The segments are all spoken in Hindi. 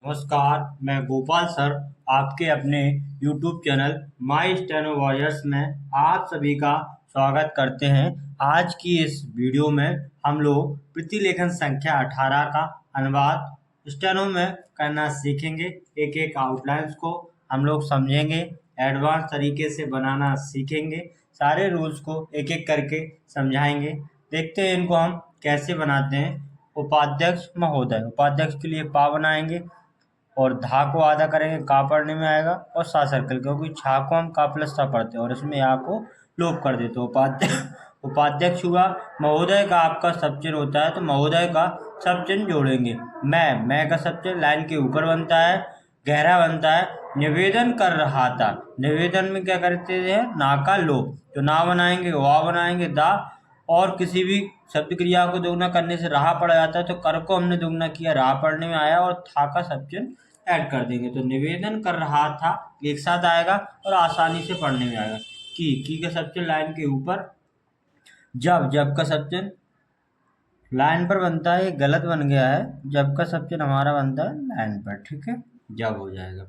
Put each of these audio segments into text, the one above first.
नमस्कार, मैं गोपाल सर आपके अपने YouTube channel my steno warriors में आप सभी का स्वागत करते हैं। आज की इस वीडियो में हम लोग प्रतिलेखन संख्या 18 का अनुवाद स्टेनो में करना सीखेंगे। एक एक आउटलाइंस को हम लोग समझेंगे, एडवांस तरीके से बनाना सीखेंगे, सारे रूल्स को एक एक करके समझाएंगे। देखते हैं इनको हम कैसे बनाते हैं। उपाध्यक्ष महोदय, उपाध्यक्ष के लिए पा बनाएंगे और धा को आधा करेंगे, का पढ़ने में आएगा, और सा सर्कल, क्योंकि छा को हम का प्लस सा पढ़ते हैं और इसमें या को लोप कर देते हैं। उपाध्यक्ष हुआ। महोदय का आपका सब चिन्ह होता है तो महोदय का सब चिन्ह जोड़ेंगे। मैं का सब चिन्ह लाइन के ऊपर बनता है, गहरा बनता है। निवेदन कर रहा था, निवेदन में क्या करते हैं, ना का लोप, तो ना बनाएंगे, वा बनाएंगे, दा, और किसी भी शब्द क्रिया को दोगुना करने से रहा पड़ जाता है तो कर को हमने दोगुना किया, रहा पढ़ने में आया, और था का सब चिन्ह ऐड कर देंगे तो निवेदन कर रहा था एक साथ आएगा और आसानी से पढ़ने में आएगा। की का सब चिन्ह लाइन के ऊपर। जब का सब चिन्ह लाइन पर बनता है, ये गलत बन गया है, जब का सब चिन्ह हमारा बनता है लाइन पर, ठीक है, जब हो जाएगा।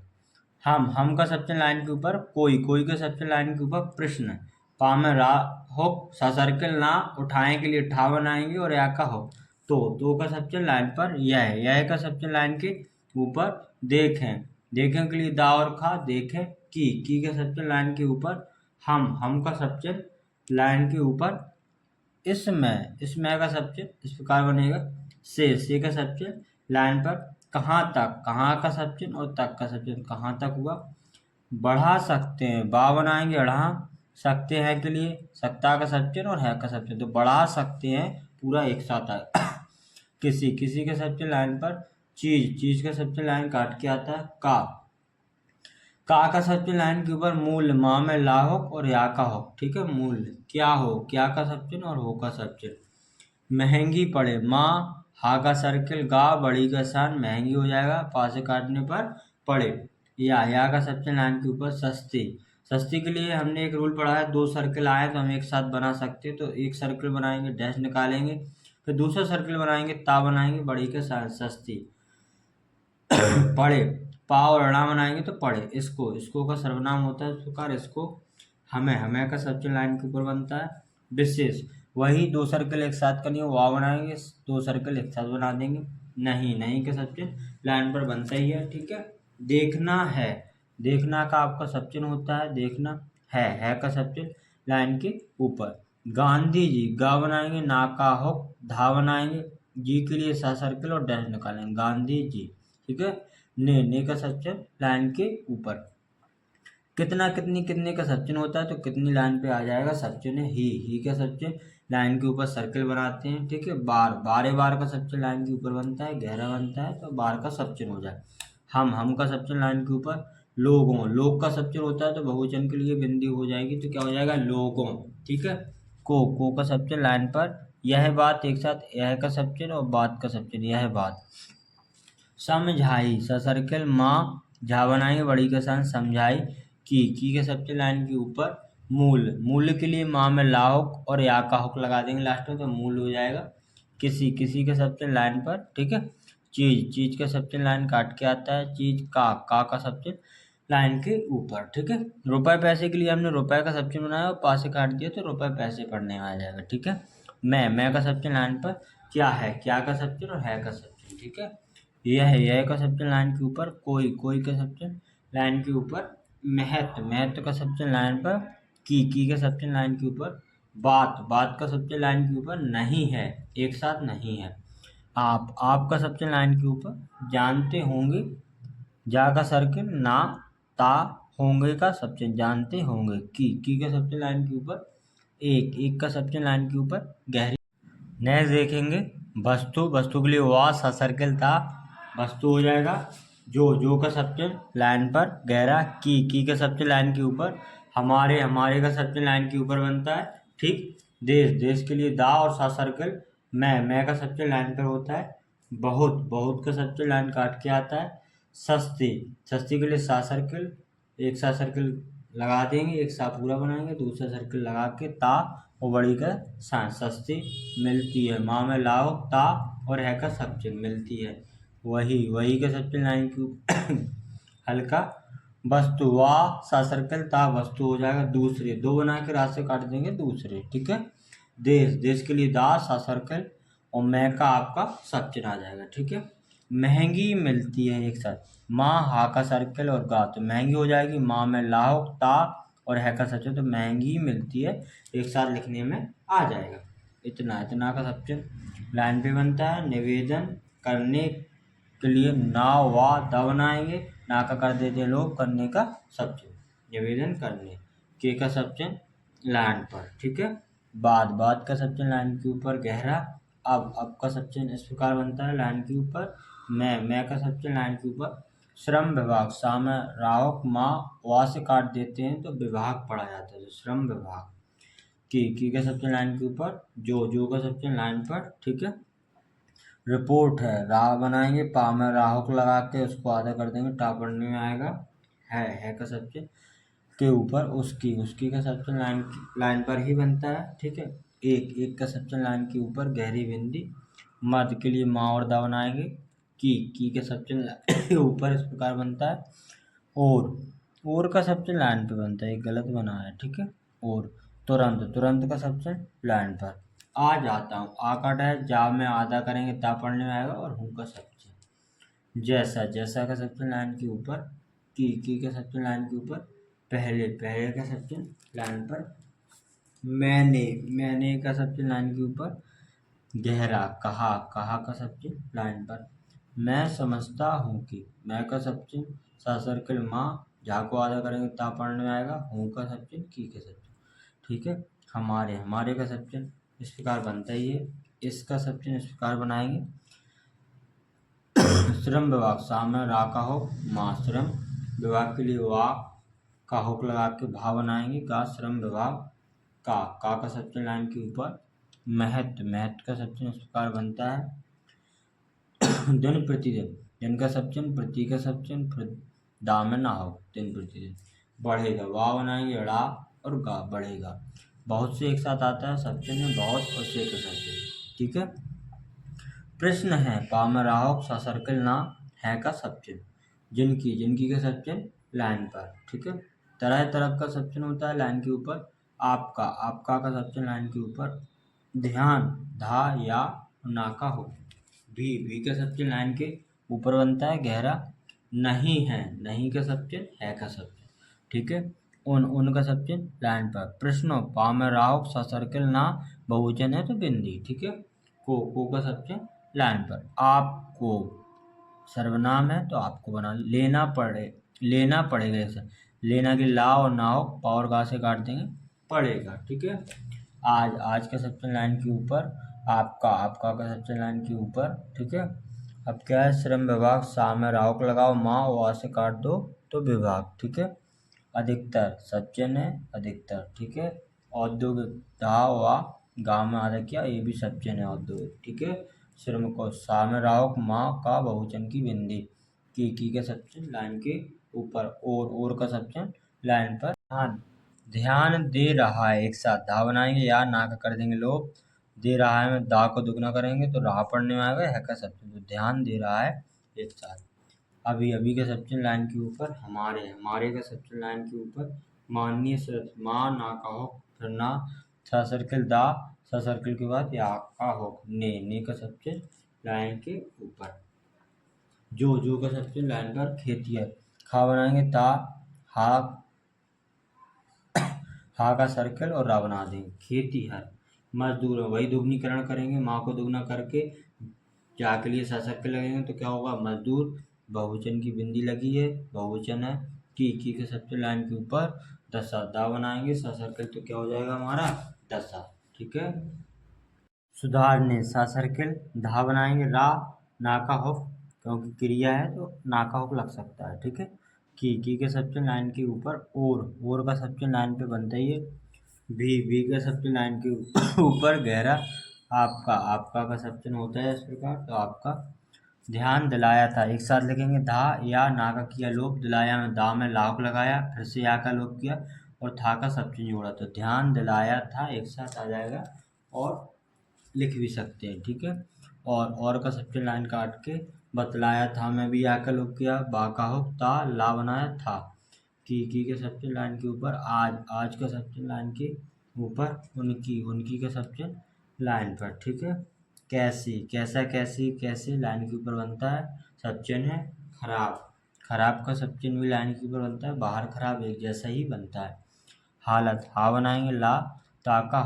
हम का सब चिन्ह लाइन के ऊपर। कोई का सब चिन्ह लाइन के ऊपर। प्रश्न, पा में रा हो, सा सर्कल ना उठाएं के लिए ठा बनाएंगे और या का हो, तो का सब चिन्ह लाइन पर। यह का सब चिन्ह लाइन के ऊपर। देखें के लिए दा और खा। देखें। की का सब चिन्ह लाइन के ऊपर। हम का सब चिन्ह लाइन के ऊपर। इसमें का सब चिन्ह इस प्रकार बनेगा। से का सब चिन्ह लाइन पर। कहाँ तक, कहाँ का सब चिन्ह और तक का सब चिन्ह, कहाँ तक हुआ। बढ़ा सकते हैं, बा बनाएंगे, बढ़ा सकते हैं के लिए सकता का सब चिन्ह और है का सब चिन्ह, तो बढ़ा सकते हैं पूरा एक साथ आए। किसी के सब चिन्ह लाइन पर। चीज का सब चिन्ह लाइन काट के आता है। का सब चिन्ह लाइन के ऊपर। मूल, माँ में ला हो और या का हो, ठीक है। मूल क्या हो, क्या का सब चिन्ह और हो का सब चिन्ह। महंगी पड़े, माँ हा का सर्किल, गा बड़ी का सान, महंगी हो जाएगा, पास से काटने पर पड़े। या का सब चिन्ह लाइन के ऊपर। सस्ती, सस्ती के लिए हमने एक रूल पढ़ा है, दो सर्किल आए तो हम एक साथ बना सकते हैं, तो एक सर्किल बनाएंगे, डैश निकालेंगे, फिर दूसरा सर्किल बनाएंगे, ता बनाएंगे, बड़ी के साथ सस्ती। पढ़े, पा और अड़ा बनाएंगे तो पढ़े। इसको का सर्वनाम होता है इस प्रकार। इसको हमें का सब चिन्ह लाइन के ऊपर बनता है। विशेष, वही दो सर्कल एक साथ करनी हो, वा बनाएंगे, दो सर्कल एक साथ बना देंगे। नहीं का सब चिन्ह लाइन पर बनता ही है, ठीक है। देखना है, देखना का आपका सब चिन्ह होता है। देखना है का सब चिन्ह लाइन के ऊपर। गांधी जी, गा बनाएंगे, ना का हो, धा बनाएंगे, जी के लिए सा सर्कल और डैश निकालेंगे, गांधी जी, ठीक है। ने का सब चिन्ह लाइन के ऊपर। कितना, कितने का सब चिन्ह होता है तो कितनी लाइन पे आ जाएगा सब चिन्ह। ही का सब चिन्ह लाइन के ऊपर सर्कल बनाते हैं, ठीक है। बार का सब चिन्ह लाइन के ऊपर बनता है, गहरा बनता है तो बार का सब चिन्ह हो जाए। हम का सब चिन्ह लाइन के ऊपर। लोग का सब चिन्ह होता है तो बहुवचन के लिए बिंदी हो जाएगी तो क्या हो जाएगा, लोगों, ठीक है। को का सब चिन्ह लाइन पर। यह बात एक साथ, यह का सब चिन्ह और बात का सब चिन्ह, यह बात। समझाई, सा सर्कल, माँ झा बनाएंगे, बड़ी के साथ समझाई। की के सब चिन्ह लाइन के ऊपर। मूल के लिए माँ में लाहुक और या का हुक लगा देंगे लास्ट में तो मूल हो जाएगा। किसी के सब चिन्ह लाइन पर, ठीक है। चीज का सब चिन्ह लाइन काट के आता है। चीज का सब चिन्ह लाइन के ऊपर, ठीक है। रुपए पैसे के लिए हमने रुपए का सब चिन्ह बनाया और पास से काट दिया तो रुपए पैसे पढ़ने में आ जाएगा, ठीक है। मैं का सब चिन्ह लाइन पर। क्या का सब चिन्ह और है का सब चिन्ह, ठीक है। यह का सब चिन्ह लाइन के ऊपर। कोई का सब चिन्ह लाइन के ऊपर। महत्व का सब चिन्ह लाइन पर। की का सब चिन्ह लाइन के ऊपर। बात का सब चिन्ह लाइन के ऊपर। नहीं है, एक साथ नहीं है। आप का सब चिन्ह लाइन के ऊपर। जानते होंगे, जा का सर्किल, ना ता, होंगे का सब चिन्ह, जानते होंगे। की का सब चिन्ह लाइन के ऊपर। एक का सब चिन्ह लाइन के ऊपर। गहरी। नेक्स्ट देखेंगे वस्तु के लिए वा सा सर्कल था, वस्तु हो जाएगा। जो का सब चिन्ह लाइन पर, गहरा। की का सब चिन्ह लाइन के ऊपर। हमारे का सब चिन्ह लाइन के ऊपर बनता है, ठीक। देश के लिए दा और सा सर्कल। मैं का सब चिन्ह लाइन पर होता है। बहुत का सब चिन्ह लाइन काट के आता है। सस्ती के लिए सा सर्कल, एक सा सर्कल लगा देंगे, एक सा पूरा बनाएंगे, दूसरा सर्कल लगा के ता और बड़ी का सा। सस्ती मिलती है, माँ में लाओ ता और है का सब चिन्ह मिलती है। वही, वही का सबसे लाइन की हल्का, वस्तु, वाह सा सर्कल ता वस्तु हो जाएगा दूसरे, दो बना के रास्ते काट देंगे दूसरे, ठीक है। देश, देश के लिए दा सा सर्कल और मैं का आपका सब चिन्ह आ जाएगा, ठीक है। महंगी मिलती है एक साथ, माँ हा का सर्कल और गा, तो महंगी हो जाएगी माँ में लाहो ता और है का सचिन, तो महंगी मिलती है एक साथ लिखने में आ जाएगा। इतना, इतना का सचिन लाइन पे बनता है। निवेदन करने के लिए ना वा द बनाएंगे, ना का कर देते हैं लोग, करने का सचिन, निवेदन करने, के का सचिन लाइन पर, ठीक है। बाद, बाद का सचिन लाइन के ऊपर गहरा, अब का सचिन इस प्रकार बनता है लाइन के ऊपर मैं का सचिन लाइन के ऊपर श्रम विभाग, सामे रावक माँ वा से काट देते हैं तो विभाग पढ़ा जाता है, तो श्रम विभाग। की का सचिन लाइन के ऊपर जो का सचिन लाइन पर, ठीक है। रिपोर्ट है, राह बनाएंगे, पा में राह को लगा के उसको आधा कर देंगे, टा पढ़ने में आएगा। है का सब्जेक्ट के ऊपर उसकी का सब्जेक्ट लाइन पर ही बनता है, ठीक है। एक का सब्जेक्ट लाइन के ऊपर गहरी बिंदी, मध्य के लिए माँ और दा बनाएंगे, की के सब्जेक्ट के ऊपर इस प्रकार बनता है। और का सब्जेक्ट लाइन पे बनता है, एक गलत बना है, ठीक है। और तुरंत, तुरंत का सब्जेक्ट लाइन पर। आ जाता हूँ, आ काटा है, जा में आधा करेंगे ता पढ़ने में आएगा, और हूँ का सब्जेक्ट। जैसा, जैसा का सब्जेक्ट लाइन के ऊपर, की का सब्जेक्ट लाइन के ऊपर पहले, पहले का सब्जेक्ट लाइन पर। मैंने का सब्जेक्ट लाइन के ऊपर गहरा, कहा, कहा का सब्जेक्ट लाइन पर। मैं समझता हूँ कि, मैं का सब्जेक्ट सा सर्कल माँ, जा को आधा करेंगे ता पढ़ने में आएगा, हूँ का सब्जेक्ट की के सब्जेक्ट, ठीक है। हमारे, हमारे का सब्जेक्ट इस प्रकार बनता ही है। इसका सब्जेक्ट इस प्रकार बनाएंगे। श्रम विभाग, सामने रा का हो माँ श्रम विभाग के लिए वा का होक लगा के भा बनाएंगे, का श्रम विभाग, का सब्जेक्ट लाइन के ऊपर महत्व, महत्व का सब्जेक्ट इस प्रकार बनता है। दिन प्रतिदिन, दिन का सब्जेक्ट, प्रति का सब्जेक्ट, दा में ना हो, दिन प्रतिदिन। बढ़ेगा, वाह बनाएंगे, ड़ा और गा, बढ़ेगा। बहुत से एक साथ आता है सब्जेक्ट में, बहुत और से का सब्जेक्ट, ठीक है। प्रश्न है, पा में राहोक सा सर्कल ना, है का सब्जेक्ट, जिनकी, जिनकी का सब्जेक्ट लाइन पर, ठीक है। तरह तरह का सब्जेक्ट होता है लाइन के ऊपर। आपका, आपका का सब्जेक्ट लाइन के ऊपर ध्यान, धा या ना का हो। भी का सब्जेक्ट लाइन के ऊपर बनता है गहरा। नहीं है, नहीं का सब्जेक्ट है का सब्जेक्ट, ठीक है। उनका सब्जेक्ट लाइन पर। प्रश्नों, पा में राहोक सा सर्कल ना, बहुवचन है तो बिंदी, ठीक है। को का सब्जेक्ट लाइन पर। आपको सर्वनाम है तो आपको बना लेना पड़े, लेना पड़ेगा, ऐसा लेना की ला और ना हो, पा और गा से काट देंगे, पड़ेगा, ठीक है। आज, आज का सब्जेक्ट लाइन के ऊपर आपका, आपका का सब्जेक्ट लाइन के ऊपर, ठीक है। अब क्या है, श्रम विभाग, सा में राव को लगाओ, माँ वा से काट दो तो विभाग, ठीक है। अधिकतर सज्जन है, अधिकतर, ठीक है। औद्योगिक, धा वा गाँव में आधा किया, ये भी सज्जन है, औद्योगिक, ठीक है। श्रम को, सा में राहोक माँ का बहुवचन की बिंदी, की के सब्जेक्ट लाइन के ऊपर, और का सब्जेक्ट लाइन पर। ध्यान, ध्यान दे रहा है, एक साथ धा बनाएंगे, या ना का कर देंगे लोग, दे रहा है में दा को दुगना करेंगे तो राह पढ़ने में आएगा, है का सब्जेक्ट, तो ध्यान दे रहा है एक साथ। अभी, अभी का सब्जेक्ट लाइन के ऊपर हमारे, हमारे का सब्जेक्ट लाइन के ऊपर माननीय सर, माँ ना का हो, फिर ना, सा सर्कल दा, सा सर्कल के बाद या का हो, ने का सब्जेक्ट लाइन के ऊपर। जो का सब्जेक्ट लाइन पर खेती है, खा बनाएंगे ता, हा, हा का सर्कल और रा बना देंगे, खेती है। मजदूर, वही दुगनीकरण करेंगे, माँ को दुगना करके जा के लिए सा सर्कल लगेंगे तो क्या होगा, मजदूर, बहुवचन की बिंदी लगी है, बहुवचन है। की के सब्जेक्ट लाइन के ऊपर दशा, दा बनाएंगे, सा सर्कल तो क्या हो जाएगा हमारा, दशा, ठीक है। सुधारने, सा सर्कल, धा बनाएंगे, रा, नाका हुक, क्योंकि क्रिया है तो नाका हुक लग सकता है, ठीक है। की के सब्जेक्ट लाइन के ऊपर और का सब्जेक्ट लाइन पे बनता ही है। भी का सब्जेक्ट लाइन के ऊपर गहरा, आपका, आपका का सब्जेक्ट होता है इस प्रकार, तो आपका। ध्यान दिलाया था, एक साथ लिखेंगे, धा या ना का किया लोप, दिलाया में दा में लाक लगाया, फिर से या का लोप किया और था का सब्जेक्ट जोड़ा, तो ध्यान दिलाया था एक साथ आ जाएगा, और लिख भी सकते हैं, ठीक है। और का सब्जेक्ट लाइन काट के बतलाया था मैं भी आकर लुक किया, बा का हो ता, ला बनाया था, की के सब्जेक्ट लाइन के ऊपर आज, आज का सब्जेक्ट लाइन के ऊपर उनकी, उनकी का सब्जेक्ट लाइन पर, ठीक है। कैसी, कैसा, कैसी, कैसे लाइन के ऊपर बनता है, सब्जेक्ट है खराब, खराब का सब्जेक्ट भी लाइन के ऊपर बनता है, बाहर खराब एक जैसा ही बनता है। हालत, हा बनाएंगे ला, ताका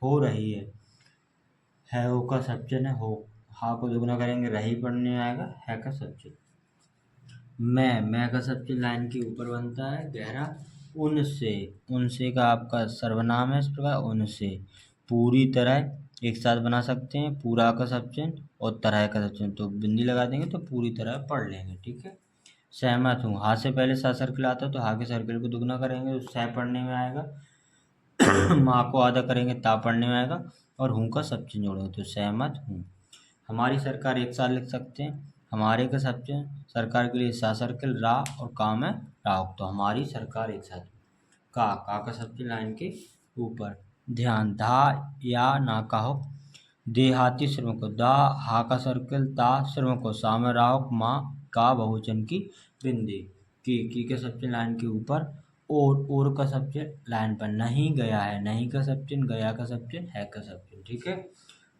हो रही है हो का सब्जेक्ट है हो, हा को दुगना करेंगे रही पढ़ने में आएगा, है का सब्जेक्ट। मैं का सब्जेक्ट लाइन के ऊपर बनता है गहरा, उनसे, उनसे का आपका सर्वनाम है इस प्रकार, उनसे, पूरी तरह एक साथ बना सकते हैं, पूरा का सब्जेक्ट और तरह का सब्जेक्ट, तो बिंदी लगा देंगे तो पूरी तरह पढ़ लेंगे, ठीक है। सहमत हूँ, हा से पहले सा सर्किल आता है तो हा के सर्किल को दुगना करेंगे तो सह पढ़ने में आएगा, माँ को आधा करेंगे ता पढ़ने में आएगा, और हूँ का सब्जेक्ट जोड़ेंगे तो सहमत हूँ। हमारी सरकार एक साथ लिख सकते हैं, हमारे का सब्जेक्ट सरकार के लिए सा सर्किल रा और काम है राव, तो हमारी सरकार एक साथ। का सब्जेक्ट लाइन के ऊपर, ध्यान, धा या ना का हो, देहाती श्रमिक को, दा हा का सर्किल ता श्रमिक को, सा में राव माँ का बहुवचन की बिंदी, की के सब्जेक्ट लाइन के ऊपर, और का सब्जेक्ट लाइन पर, नहीं गया है, नहीं का सब्जेक्ट, गया का सब्जेक्ट, है का सब्जेक्ट, ठीक है।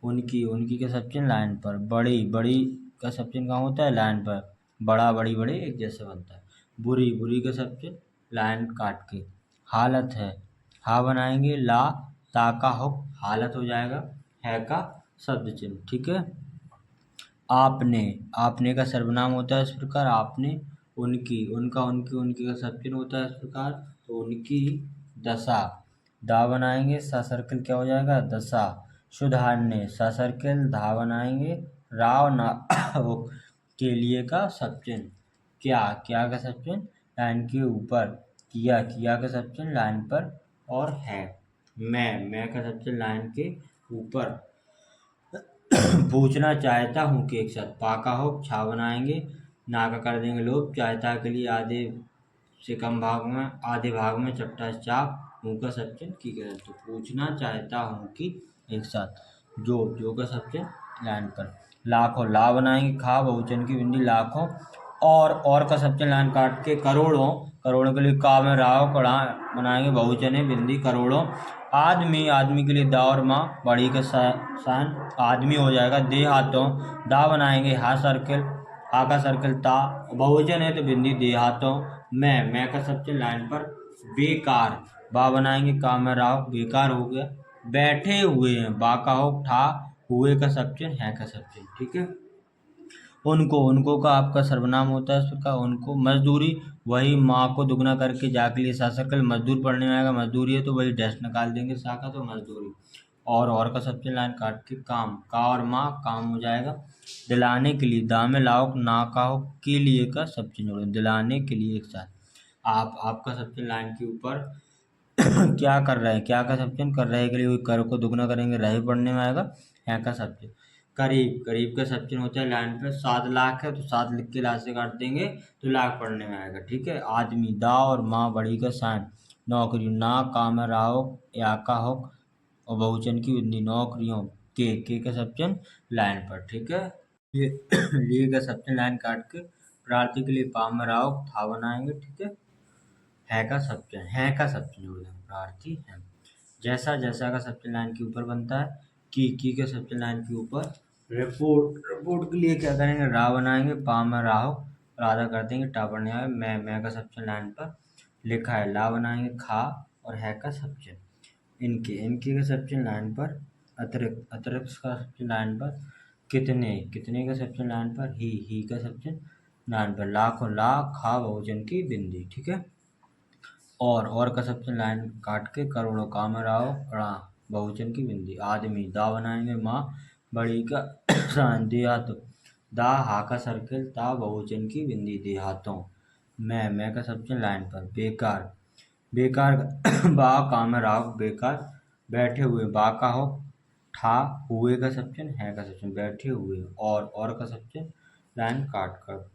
उनकी, उनकी का सब्जेक्ट लाइन पर, बड़ी, बड़ी का सब्जेक्ट कहाँ होता है, लाइन पर, बड़ा, बड़ी, बड़े एक जैसे बनता है। बुरी, बुरी का सब्जेक्ट लाइन काट के, हालत है, हा बनाएंगे ला, ताका हो, हालत हो जाएगा, है का शब्द चिन्ह, ठीक है। आपने, आपने का सर्वनाम होता है इस प्रकार, आपने, उनकी, उनका, उनकी, उनकी का सब्जेक्ट होता है इस प्रकार, तो उनकी दशा, दा बनाएंगे सा सर्कल क्या हो जाएगा, दशा, सुधारने, सा सर्कल धा बनाएंगे, राव ना के लिए का सब्जेक्ट, क्या, क्या का सब्जेक्ट लाइन के ऊपर, किया, किया का सब्जेक्ट लाइन पर, और है, मैं का सब्जेक्ट लाइन के ऊपर। पूछना चाहता हूँ कि एक साथ, पाका हो छा बनाएंगे, ना का कर देंगे लोप, चाहता के लिए आधे से कम भाग में, आधे भाग में चपटा चाप, मुँह का सब्जेक्ट की करें, तो पूछना चाहता हूँ कि एक साथ, जो का सब्जेक्ट लाइन पर, लाखों, ला बनाएंगे खा बहुवचन की बिंदी लाखों, और का सब्जेक्ट लाइन काट के, करोड़ों, करोड़ों के लिए का में राव कड़ा बनाएंगे बहुवचन है बिंदी करोड़ों, आदमी, आदमी के लिए दा और माँ बड़ी का सान आदमी हो जाएगा, दे हाथों, दा बनाएंगे हा सर्कल, हा का सर्कल ता, बहुवचन है तो बिंदी दे हाथों, मैं का सब्जेक्ट लाइन पर, बेकार, बा बनाएंगे काम में राव, बेकार हो गया, बैठे हुए हैं, बा का हो ठा, हुए का सब्जेक्ट, है का सब्जेक्ट, ठीक है। उनको, उनको का आपका सर्वनाम होता है इस प्रकार, उनको, मजदूरी, वही माँ को दुगना करके जा के लिए सा सर्कल, मजदूर पढ़ने में आएगा, मजदूरी है तो वही डैश निकाल देंगे सा का, तो मजदूरी, और का सब्जेक्ट लाइन काट के, काम, का और माँ काम हो जाएगा, दिलाने के लिए, दा में लाओ ना का हो, के लिए का सब्जेक्ट जोड़ो, दिलाने के लिए एक साथ, आपका सब्जेक्ट लाइन के ऊपर क्या कर रहे हैं, क्या का सब्जेक्ट कर रहे के लिए कर को दुगना करेंगे, रहे पढ़ने में आएगा, है का सब्जेक्ट। करीब, करीब का सब्जेक्ट होता है लाइन पे, 7 लाख है तो 7 लिख के लास्ट से काट देंगे तो लाख पढ़ने में आएगा, ठीक है। आदमी, दा और माँ बड़ी का साइन, नौकरी, ना काम राहो या का हो, और बहुवचन की बिंदी, नौकरियों, के का सब्जेक्ट लाइन पर, ठीक है। ये लिए का सब्जेक्ट लाइन काट के, प्रार्थी के लिए पाम राव था बनाएंगे, ठीक है का सब्जेक्ट, है का सब्जेक्ट जोड़ देंगे, प्रार्थी है, जैसा, जैसा का सब्जेक्ट लाइन के ऊपर बनता है, की के सब्जेक्ट लाइन के ऊपर, रिपोर्ट, रिपोर्ट के लिए क्या करेंगे, रा बनाएंगे पा में राहो और आधा कर देंगे टा पढ़ने आए, मैं का सब्जेक्ट लाइन पर लिखा है, ला बनाएंगे खा और है का सब्जेक्ट, इनके, इनके का सब्जेक्ट लाइन पर, अतिरिक्त, अतिरिक्त का सब्जेक्ट लाइन पर, कितने, कितने का सब्जेक्ट लाइन पर, ही का सब्जेक्ट लाइन पर, लाखों, ला खा बहुवचन की बिंदी, ठीक है। और का सब्जेक्ट लाइन काट के, करोड़ों, काम राव कड़ा बहुवचन की बिंदी, आदमी, दा बनाएंगे माँ बड़ी का सान, देहात, दा हा का सर्किल ता बहुवचन की बिंदी देहातों, मैं का सब्जेक्ट लाइन पर, बेकार, बेकार बा काम राव बेकार, बैठे हुए, बा का हो ठा, हुए का सब्जेक्ट, है का सब्जेक्ट, बैठे हुए, और का सब्जेक्ट लाइन काट कर,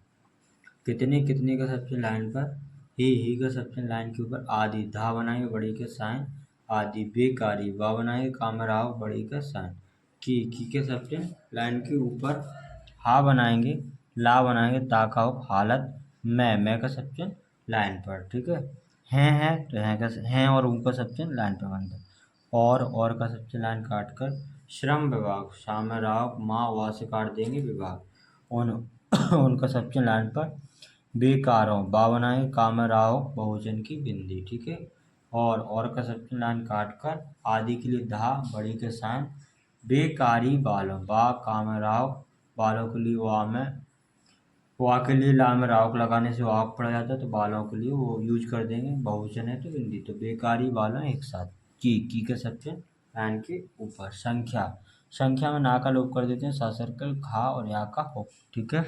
कितने, कितने का सब्जेक्ट लाइन पर, ही का सब्जेक्ट लाइन के ऊपर, आदि, धा बनाएंगे बड़ी के साइन, आदि, बेकारी, बा बनाएंगे कामराव बड़ी का साइन, की के सब्जेक्ट लाइन के ऊपर, हा बनाएंगे ला बनाएंगे ता का होक हालत, मैं का सब्चन लाइन पर, ठीक है तो है का हैं और ऊ का सब्चन लाइन पर बनता है। और का सब्चन लाइन काट कर श्रम विभाग, शाम में राव माँ वहाँ से काट देंगे विभाग, उन उनका सब्चन लाइन पर बेकारों बा बनाएंगे काम में राव बहुवचन की बिंदी, ठीक है। और का सब्चन लाइन काट कर आदि के लिए धा बड़ी के साइन बेकारी बालों, बा काम में राव बालों के लिए वाह के लिए ला में रावक लगाने से वाक पड़ जाता है, तो बालों के लिए वो यूज कर देंगे, बहुवचन है तो बिंदी, तो बेकारी बालों एक साथ। की के सब्चन लाइन के ऊपर। संख्या में ना का लोप कर देते हैं, सा सर्कल खा और या का हो, ठीक है।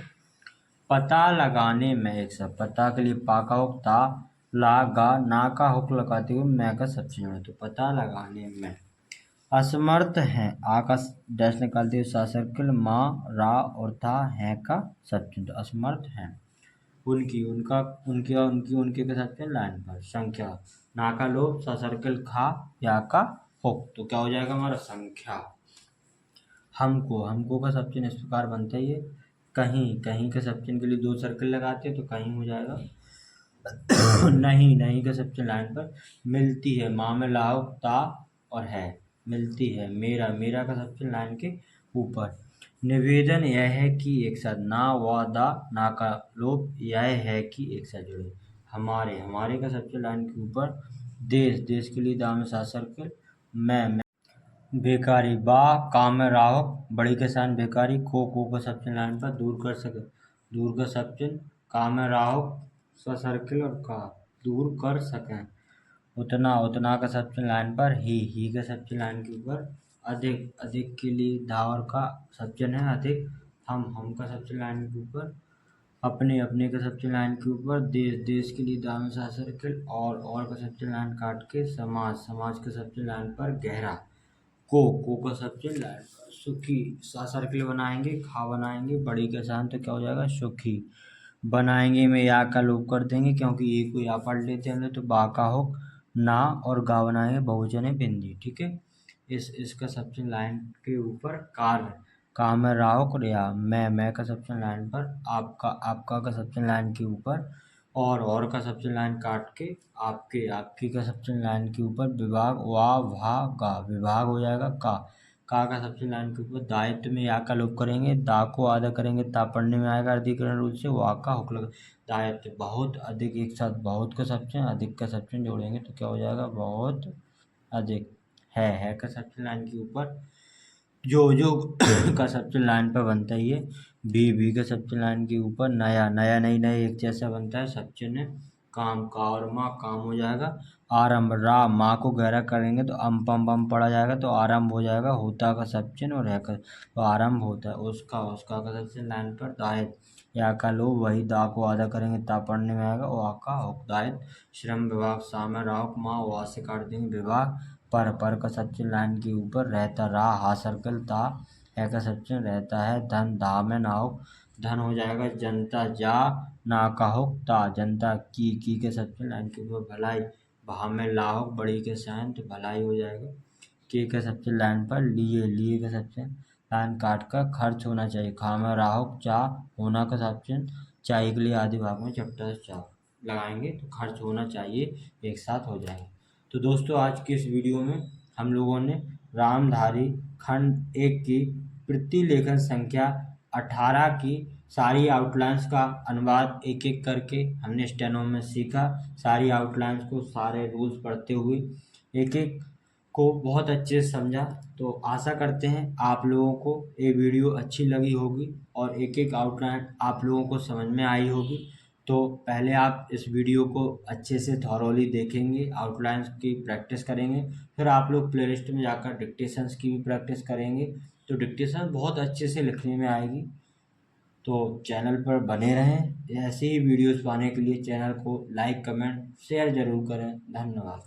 पता लगाने में एक साथ, पता के लिए पा का होक ता ला गा ना का होक लगाते हुए मैं का सब्चन जोड़े, तो पता लगाने में। असमर्थ हैं आ का डैश निकालते हुए सा सर्कल माँ रा और था है का सब्चन, तो असमर्थ हैं उनकी उनका उनके और उनके के सब्चन लाइन पर। संख्या ना का लोप सा सर्कल खा या का हो, तो क्या हो जाएगा हमारा संख्या। हमको का सब्चन इस प्रकार बनता ही है, कहीं के सब्चन के लिए दो सर्कल लगाते हैं तो कहीं हो जाएगा। नहीं का सब्चन लाइन पर। मिलती है माँ में लाओ ता और है, मिलती है मेरा का सब्चन लाइन के ऊपर। निवेदन यह है कि एक साथ ना व दा ना का लोप यह है कि एक साथ जुड़े। हमारे का सब्चन लाइन के ऊपर। देश के लिए दा में सात सर्कल। मैं बेकारी बा काम में राहक बड़ी के साथ बेकारी को का सब्चन लाइन पर दूर का सब्चन काम में राहक सर्कल और का दूर कर सकें। उतना का सब्चन लाइन पर ही का सब्चन लाइन के ऊपर। अधिक के लिए धावर का सब्चन है अधिक। हम का सब्चन लाइन के ऊपर। अपने का सब्चन लाइन के ऊपर। देश के लिए दाम सा सर्कल और का सब्चन लाइन काट के समाज का सब्चन लाइन पर गहरा। को का सब्चन लाइन पर। सुखी सा सर्कल बनाएंगे खा बनाएंगे बड़ी के साथ, तो क्या हो जाएगा सुखी। बनाएंगे में या का लोप कर देंगे क्योंकि ये को या पढ़ लेते हैं तो बा का हो ना और गा बनाएंगे बहुवचन है बिंदी, ठीक है। इसका सब्चन लाइन के ऊपर कार्य काम है राहुक और या मैं का सब्चन लाइन पर। आपका का सब्चन लाइन के ऊपर। और का सब्चन लाइन काट के आपकी का सब्चन लाइन के ऊपर विभाग वाह भा गा विभाग हो जाएगा का सब्चन लाइन के ऊपर। दायित्व में या का लोप करेंगे दा को आधा करेंगे ता पढ़ने में आएगा अधिकरण रूप से वाह का हुक लगा। दायित्व बहुत अधिक एक साथ बहुत का सब्चन अधिक का सब्चन जोड़ेंगे तो क्या हो जाएगा बहुत अधिक। है का सब्चन लाइन के ऊपर। जो का सब्चन लाइन पर बनता ही है। भी का सब्चन लाइन के ऊपर। नया नया एक जैसा बनता है सब्चन है। काम का और माँ काम हो जाएगा। आरंभ रा माँ को गहरा करेंगे तो अम पम बम पड़ा जाएगा तो आरंभ हो जाएगा। होता का सब्चन और है का तो आरंभ होता है। उसका का सब्चन लाइन पर। दायित्व या का लो वही दा को आधा करेंगे ता पढ़ने में आएगा वो आका होक दायित्व। श्रम विभाग सामने राहक माँ वहाँ से काट देंगे विभाग। पर का सब्चन लाइन के ऊपर। रहता रहा हा सर्कल ता है का सब्चन रहता है। धन धा में ना हो धन हो जाएगा। जनता जा ना का हो ता जनता की के सब्चन लाइन के ऊपर। भलाई भा में लाहो बड़ी के साइन तो भलाई हो जाएगा। के सब्चन लाइन पर। लिए का सब्चन लाइन काट कर खर्च होना चाहिए। खा में राहो चा होना का सब्चन चाहिए के लिए आधे भाग में चपटा चा लगाएंगे तो खर्च होना चाहिए एक साथ हो जाएगा। तो दोस्तों आज की इस वीडियो में हम लोगों ने रामधारी खंड 1 की प्रतिलेखन संख्या 18 की सारी आउटलाइंस का अनुवाद एक एक करके हमने स्टेनो में सीखा। सारी आउटलाइंस को सारे रूल्स पढ़ते हुए एक एक को बहुत अच्छे से समझा। तो आशा करते हैं आप लोगों को ये वीडियो अच्छी लगी होगी और एक एक आउटलाइन आप लोगों को समझ में आई होगी। तो पहले आप इस वीडियो को अच्छे से थॉरोली देखेंगे, आउटलाइंस की प्रैक्टिस करेंगे, फिर आप लोग प्लेलिस्ट में जाकर डिक्टेशंस की भी प्रैक्टिस करेंगे तो डिक्टेशन बहुत अच्छे से लिखने में आएगी। तो चैनल पर बने रहें। ऐसे ही वीडियोस पाने के लिए चैनल को लाइक कमेंट शेयर ज़रूर करें। धन्यवाद।